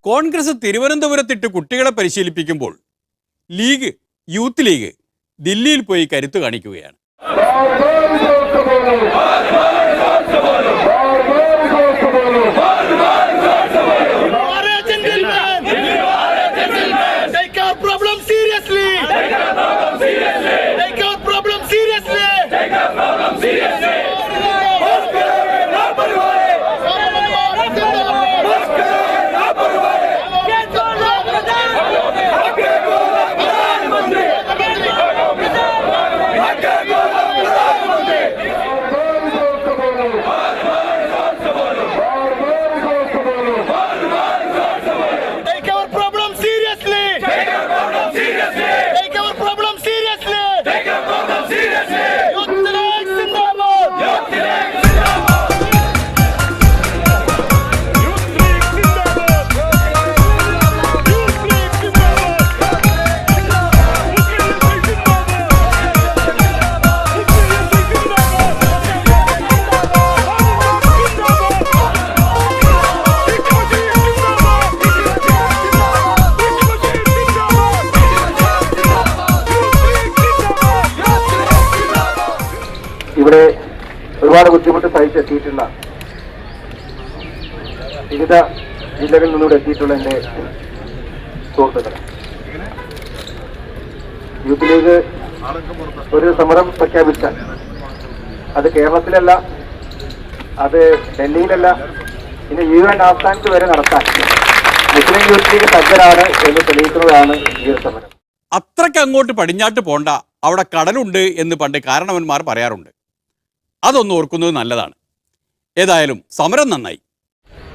കോൺഗ്രസ് തിരുവനന്തപുരത്തിട്ട് കുട്ടികളെ പരിശീലിപ്പിക്കുമ്പോൾ league, youth league ദില്ലിയിൽ പോയി കരുത്തു കാണിക്കുകയാണ്. ഇവിടെ ഒരുപാട് ബുദ്ധിമുട്ട് സഹിച്ചെത്തിയിട്ടുള്ള വിവിധ ജില്ലകളിൽ നിന്നിവിടെ എത്തിയിട്ടുള്ള എൻ്റെ സുഹൃത്തുക്കൾ, യൂത്ത് ലീഗ് ഒരു സമരം പ്രഖ്യാപിച്ചാൽ അത് കേരളത്തിലല്ല, അത് ഡൽഹിയിലല്ല, ഇനി UN ആസ്ഥാനത്ത് വരെ നടത്താൻ മുസ്ലിം യൂത്ത് ലീഗ് സജ്ജരാണ് എന്ന് തെളിയിക്കുന്നതാണ് ഈ ഒരു സമരം. അത്രയ്ക്ക് അങ്ങോട്ട് പടിഞ്ഞാട്ട് പോണ്ട, അവിടെ കടലുണ്ട് എന്ന് പണ്ട് കാരണവന്മാർ പറയാറുണ്ട്. അതൊന്ന് ഓർക്കുന്നത് നല്ലതാണ്. ഏതായാലും സമരം നന്നായി.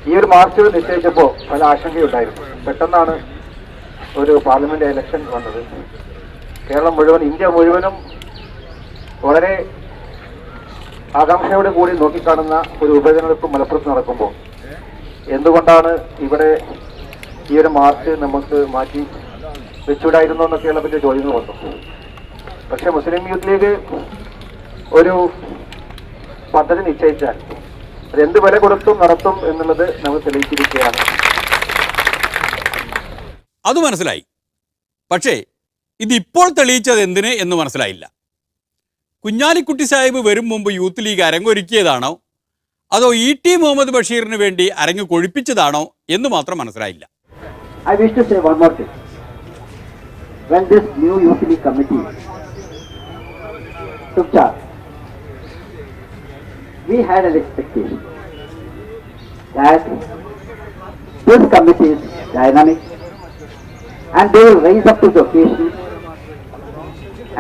ഈ ഒരു മാർച്ച് നിശ്ചയിച്ചപ്പോൾ പല ആശങ്കയുണ്ടായിരുന്നു. പെട്ടെന്നാണ് ഒരു പാർലമെന്റ് ഇലക്ഷൻ വന്നത്. കേരളം മുഴുവൻ, ഇന്ത്യ മുഴുവനും വളരെ ആകാംക്ഷയോടെ കൂടി നോക്കിക്കാണുന്ന ഒരു ഉപതെരഞ്ഞെടുപ്പ് മലപ്പുറത്ത് നടക്കുമ്പോൾ എന്തുകൊണ്ടാണ് ഇവിടെ ഈ ഒരു മാർച്ച് നമുക്ക് മാറ്റി വെച്ചുവിടായിരുന്നു എന്നൊക്കെയുള്ള പറ്റിയ ചോദ്യങ്ങൾ വന്നു. പക്ഷെ മുസ്ലിം യൂത്ത് ലീഗ് ഒരു പദ്ധതി നിശ്ചയിച്ചാൽ അതെന്ത് വില കൊടുത്തും നടത്തും എന്നുള്ളത് നമ്മൾ തെളിയിച്ചിരിക്കുകയാണ്. അത് മനസ്സിലായി. പക്ഷേ ഇതിപ്പോൾ തെളിയിച്ചത് എന്തിന് എന്ന് മനസ്സിലായില്ല. കുഞ്ഞാലിക്കുട്ടി സാഹിബ് വരും മുമ്പ് യൂത്ത് ലീഗ് അരങ്ങൊരുക്കിയതാണോ അതോ ET മുഹമ്മദ് ബഷീറിന് വേണ്ടി അരങ്ങ് കൊഴിപ്പിച്ചതാണോ എന്ന് മാത്രം മനസ്സിലായില്ല. I wish to say one more thing. When this new youth league committee took charge, we had an expectation that this committee is dynamic and they will rise up to the occasion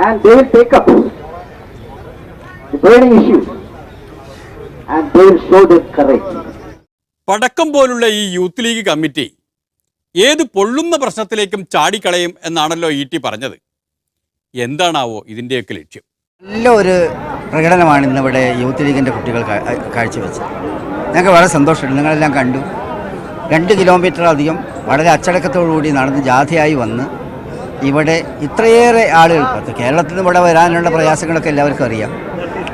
and they will take up the burning issues and they will show their courage. പടക്കം പോലുള്ള ഈ youth league committee ഏത് പൊള്ളുന്ന പ്രശ്നത്തിലേക്കും ചാടിക്കളയും എന്നാണല്ലോ ET പറഞ്ഞത്. എന്താണാവോ ഇതിൻ്റെയൊക്കെ ലക്ഷ്യം? നല്ലൊരു പ്രകടനമാണ് ഇന്നിവിടെ യൂത്ത് ലീഗിൻ്റെ കുട്ടികൾ കാഴ്ചവെച്ചത്. ഞങ്ങൾക്ക് വളരെ സന്തോഷമുണ്ട്. നിങ്ങളെല്ലാം കണ്ടു. 2 കിലോമീറ്റർ അധികം വളരെ അച്ചടക്കത്തോടുകൂടി നടന്ന് ജാഥയായി വന്ന് ഇവിടെ ഇത്രയേറെ ആളുകൾ, കേരളത്തിൽ നിന്ന് ഇവിടെ വരാനുള്ള പ്രയാസങ്ങളൊക്കെ എല്ലാവർക്കും അറിയാം.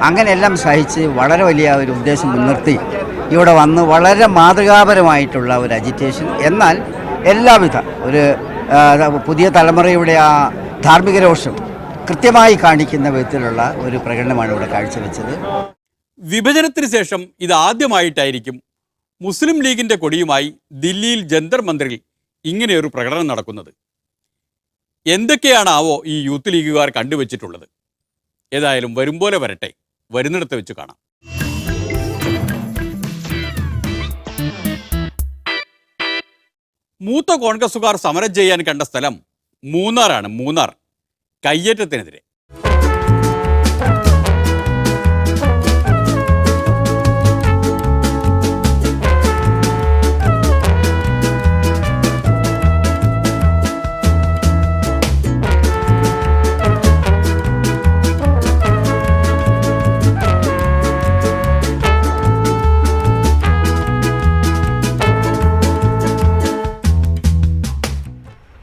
അങ്ങനെയെല്ലാം സഹിച്ച് വളരെ വലിയ ഒരു ഉദ്ദേശം മുൻനിർത്തി ഇവിടെ വന്ന് വളരെ മാതൃകാപരമായിട്ടുള്ള ഒരു അജിറ്റേഷൻ, എന്നാൽ എല്ലാവിധ ഒരു പുതിയ തലമുറയുടെ ആ ധാർമ്മിക രോഷം കൃത്യമായി കാണിക്കുന്ന വിധത്തിലുള്ള ഒരു പ്രകടനമാണ് ഇവിടെ കാഴ്ചവെച്ചത്. വിഭജനത്തിന് ശേഷം ഇതാദ്യമായിട്ടായിരിക്കും മുസ്ലിം ലീഗിൻ്റെ കൊടിയുമായി ദില്ലിയിൽ ജന്തർ മന്ദിറിൽ ഇങ്ങനെയൊരു പ്രകടനം നടക്കുന്നത്. എന്തൊക്കെയാണാവോ ഈ യൂത്ത് ലീഗുകാർ കണ്ടുവച്ചിട്ടുള്ളത്? ഏതായാലും വരും പോലെ വരട്ടെ, വരുന്നിടത്ത് വെച്ച് കാണാം. മൂത്ത കോൺഗ്രസുകാർ സമരം ചെയ്യാൻ കണ്ട സ്ഥലം മൂന്നാറാണ്. മൂന്നാർ കയ്യേറ്റത്തിനെതിരെ.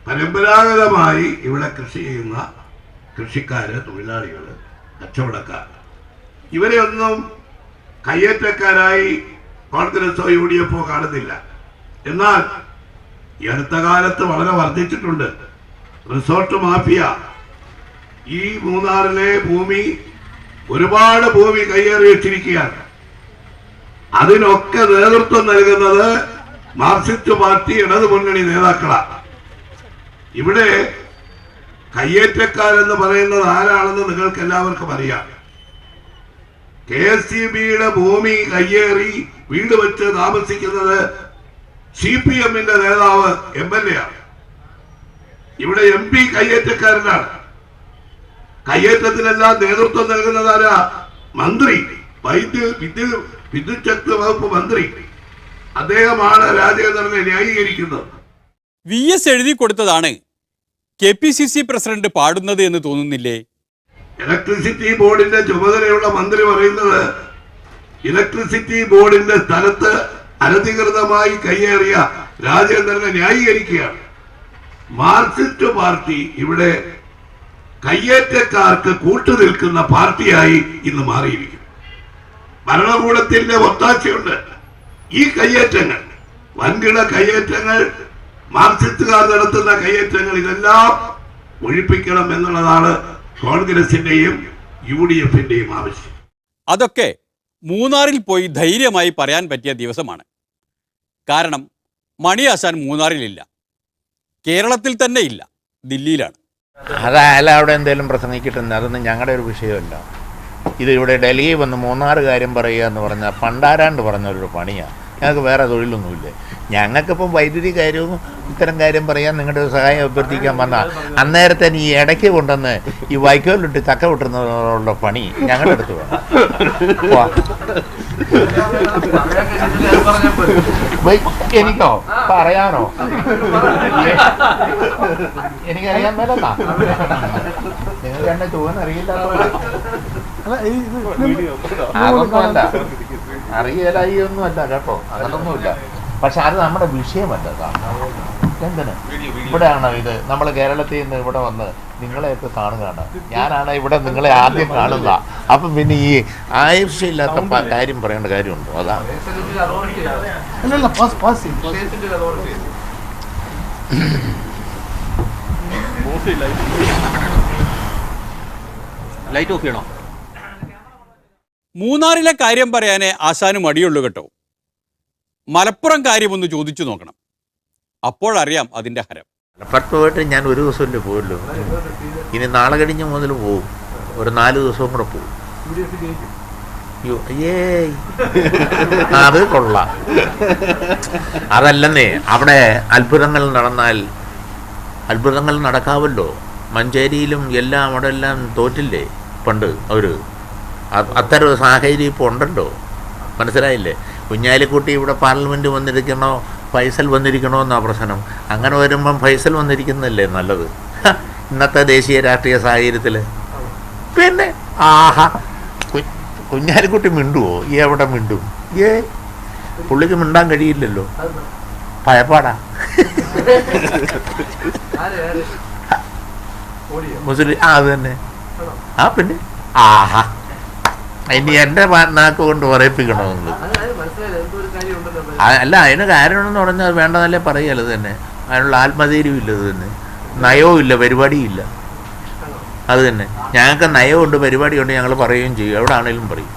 പരമ്പരാഗതമായി ഇവിടെ കൃഷി ചെയ്യുന്ന കൃഷിക്കാര്, തൊഴിലാളികൾ, കച്ചവടക്കാർ, ഇവരെയൊന്നും കയ്യേറ്റക്കാരായി കോൺഗ്രസോ UDF കാണുന്നില്ല. എന്നാൽ ഈ അടുത്ത കാലത്ത് വളരെ വർദ്ധിച്ചിട്ടുണ്ട്. റിസോർട്ട് മാഫിയ ഈ മൂന്നാറിലെ ഭൂമി, ഒരുപാട് ഭൂമി കയ്യേറി വെച്ചിരിക്കുകയാണ്. അതിനൊക്കെ നേതൃത്വം നൽകുന്നത് മാർക്സിസ്റ്റ് പാർട്ടി ഇടതുമുന്നണി നേതാക്കളാണ്. ഇവിടെ കയ്യേറ്റക്കാരെന്ന് പറയുന്നത് ആരാണെന്ന് നിങ്ങൾക്ക് എല്ലാവർക്കും അറിയാം. KSEBയുടെ ഭൂമി കയ്യേറി വീട് വെച്ച് താമസിക്കുന്നത് CPMന്റെ നേതാവ് MLA ആണ്. ഇവിടെ MP കയ്യേറ്റക്കാരനാണ്. കയ്യേറ്റത്തിനെല്ലാം നേതൃത്വം നൽകുന്നതാരാ? മന്ത്രി, വിദ്യുത് ശക്തി വകുപ്പ് മന്ത്രി. അദ്ദേഹമാണ് രാജേന്ദ്രനെ ന്യായീകരിക്കുന്നത്. VS എഴുതി കൊടുത്തതാണ് KPCC പ്രസിഡന്റ് പാടുന്നത് എന്ന് തോന്നുന്നില്ലേ? ഇലക്ട്രിസിറ്റി ബോർഡിന്റെ ചുമതലയുള്ള മന്ത്രി പറയുന്നത് ഇലക്ട്രിസിറ്റി ബോർഡിന്റെ സ്ഥലത്ത് അനധികൃതമായി കയ്യേറിയ രാജേന്ദ്രനെ ന്യായീകരിക്കുകയാണ്. മാർക്സിസ്റ്റ് പാർട്ടി ഇവിടെ കയ്യേറ്റക്കാർക്ക് കൂട്ടുനിൽക്കുന്ന പാർട്ടിയായി ഇന്ന് മാറിയിരിക്കും. ഭരണകൂടത്തിന്റെ ഒത്താശയുണ്ട്. ഈ കയ്യേറ്റങ്ങൾ, വൻകിട കയ്യേറ്റങ്ങൾ, മാർക്സിസ്റ്റുകാർ നടത്തുന്ന കയ്യേറ്റങ്ങൾ, ഇതെല്ലാം ഒഴിപ്പിക്കണം എന്നുള്ളതാണ് കോൺഗ്രസിന്റെയും UDFന്റെയും ആവശ്യം. അതൊക്കെ മൂന്നാറിൽ പോയി ധൈര്യമായി പറയാൻ പറ്റിയ ദിവസമാണ്. കാരണം മണി ആശാൻ മൂന്നാറിലില്ല, കേരളത്തിൽ തന്നെ ഇല്ല, ദില്ലിയിലാണ്. അതല്ല, അവിടെ എന്തെങ്കിലും പ്രസംഗിക്കിട്ടുണ്ട്, അതൊന്നും ഞങ്ങളുടെ ഒരു വിഷയമല്ല. ഇത് ഇവിടെ ഡൽഹി വന്ന് മൂന്നാറ് കാര്യം പറയുക എന്ന് പറഞ്ഞാൽ പണ്ടാരാണ്ട് പറഞ്ഞൊരു പണിയാണ്. ഞങ്ങൾക്ക് വേറെ തൊഴിലൊന്നുമില്ല. ഞങ്ങൾക്കിപ്പം വൈദ്യുതി കാര്യവും ഇത്തരം കാര്യം പറയാൻ നിങ്ങളുടെ സഹായം അഭ്യർത്ഥിക്കാൻ വന്നാൽ അന്നേരത്തെ ഈ ഇടയ്ക്ക് കൊണ്ടുവന്ന് ഈ വൈക്കോലിട്ട് ചക്ക വിട്ടുന്നതിനുള്ള പണി ഞങ്ങളുടെ അടുത്ത് വേണം. എനിക്കോ പറയാനോ? എനിക്കറിയാൻ മേലെന്നാ. നിങ്ങൾ എന്നെ ചോദിച്ചറിയില്ല. അതൊന്നുമല്ല, അറിയലായി ഒന്നുമല്ല കേട്ടോ, അതൊന്നുമില്ല. പക്ഷെ അത് നമ്മുടെ വിഷയമല്ല. എന്തിന് ഇവിടെയാണോ ഇത്? നമ്മൾ കേരളത്തിൽ നിന്ന് ഇവിടെ വന്ന് നിങ്ങളെയൊക്കെ കാണുകയാണ്. ഞാനാണ് ഇവിടെ നിങ്ങളെ ആദ്യം കാണുക. അപ്പം പിന്നെ ഈ ആവശ്യമില്ലാത്ത കാര്യം പറയേണ്ട കാര്യമുണ്ടോ? അതാണ്. ലൈറ്റ് ഓഫ് ചെയ്യണോ? മൂന്നാറിലെ കാര്യം പറയാനേ ആശാന് മടിയുള്ളൂ കേട്ടോ. മലപ്പുറം കാര്യമൊന്ന് ചോദിച്ചു നോക്കണം, അപ്പോഴറിയാം അതിൻ്റെ ഹരം. മലപ്പുറത്ത് പോയിട്ട് ഞാൻ ഒരു ദിവസമല്ലേ പോയല്ലോ. ഇനി നാളെ കഴിഞ്ഞ് മുതൽ പോവും. ഒരു 4 ദിവസവും കൂടെ പോവും. അത് കൊള്ളാം. അതല്ലെന്നേ, അവിടെ അത്ഭുതങ്ങൾ നടന്നാൽ അത്ഭുതങ്ങൾ നടക്കാമല്ലോ. മഞ്ചേരിയിലും എല്ലാം അവിടെ എല്ലാം തോറ്റില്ലേ പണ്ട് അവർ. അത്തരം സാഹചര്യം ഇപ്പോൾ ഉണ്ടല്ലോ, മനസ്സിലായില്ലേ? കുഞ്ഞാലിക്കുട്ടി ഇവിടെ പാർലമെൻറ്റ് വന്നിരിക്കണോ ഫൈസൽ വന്നിരിക്കണോ എന്നാ പ്രശ്നം. അങ്ങനെ വരുമ്പം ഫൈസൽ വന്നിരിക്കുന്നതല്ലേ നല്ലത് ഇന്നത്തെ ദേശീയ രാഷ്ട്രീയ സാഹചര്യത്തിൽ. പിന്നെ ആഹാ, കുഞ്ഞാലിക്കുട്ടി മിണ്ടുവോ? എവിടെ മിണ്ടും? പുള്ളിക്ക് മിണ്ടാൻ കഴിയില്ലല്ലോ, ഭയപ്പാടാ. മുസ്ലിം അത് തന്നെ. പിന്നെ ആഹാ, ഇനി എൻ്റെ നാക്ക് കൊണ്ട് പറയിപ്പിക്കണോ നിങ്ങൾ? അല്ല, അതിന് കാരണമെന്ന് പറഞ്ഞാൽ വേണ്ടതല്ലേ പറയുകയല്ലോ തന്നെ. അതിനുള്ള ആത്മധൈര്യവും ഇല്ല, അത് തന്നെ. നയവും ഇല്ല, പരിപാടിയും ഇല്ല, അത് തന്നെ. ഞങ്ങൾക്ക് നയമുണ്ട്, പരിപാടിയുണ്ട്, ഞങ്ങൾ പറയുകയും ചെയ്യും, എവിടെ ആണെങ്കിലും പറയും.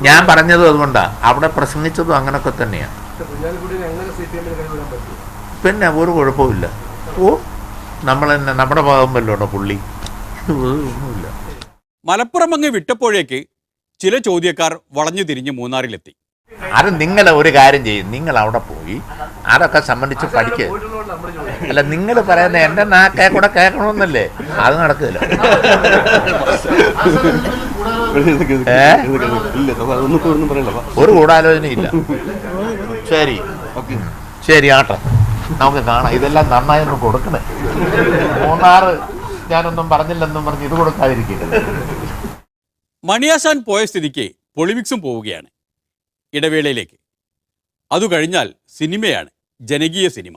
ഞാൻ പറഞ്ഞതും അതുകൊണ്ടാണ്, അവിടെ പ്രസംഗിച്ചതും അങ്ങനൊക്കെ തന്നെയാണ്. പിന്നെ ഒരു കുഴപ്പമില്ല. നമ്മൾ തന്നെ നമ്മുടെ ഭാഗം വല്ലോണ്ടോ പുള്ളി? ഒന്നുമില്ല. മലപ്പുറം അങ്ങ് വിട്ടപ്പോഴേക്ക് ചില ചോദ്യക്കാർ വളഞ്ഞു തിരിഞ്ഞ് മൂന്നാറിലെത്തി. അത് നിങ്ങൾ ഒരു കാര്യം ചെയ്യും, നിങ്ങൾ അവിടെ പോയി അതൊക്കെ സംബന്ധിച്ച് പഠിക്കുക. അല്ല, നിങ്ങൾ പറയുന്ന എൻ്റെ നാക്കേ കൂടെ കേൾക്കണമെന്നല്ലേ? അത് നടക്കില്ല. ഒരു ഗൂഢാലോചനയില്ല. ശരി ശരി ആട്ടെ, നമുക്ക് കാണാം. ഇതെല്ലാം നന്നായൊന്നും കൊടുക്കണേ. മൂന്നാറ് ഞാനൊന്നും പറഞ്ഞില്ലെന്നും പറഞ്ഞ് ഇത് കൊടുക്കാതിരിക്കില്ല. മണിയാശാൻ പോയ സ്ഥിതിക്ക് പൊളിമിക്സും പോവുകയാണ്. ഇടവേളയിലേക്ക്. അതു കഴിഞ്ഞാൽ സിനിമയാണ്, ജനകീയ സിനിമ.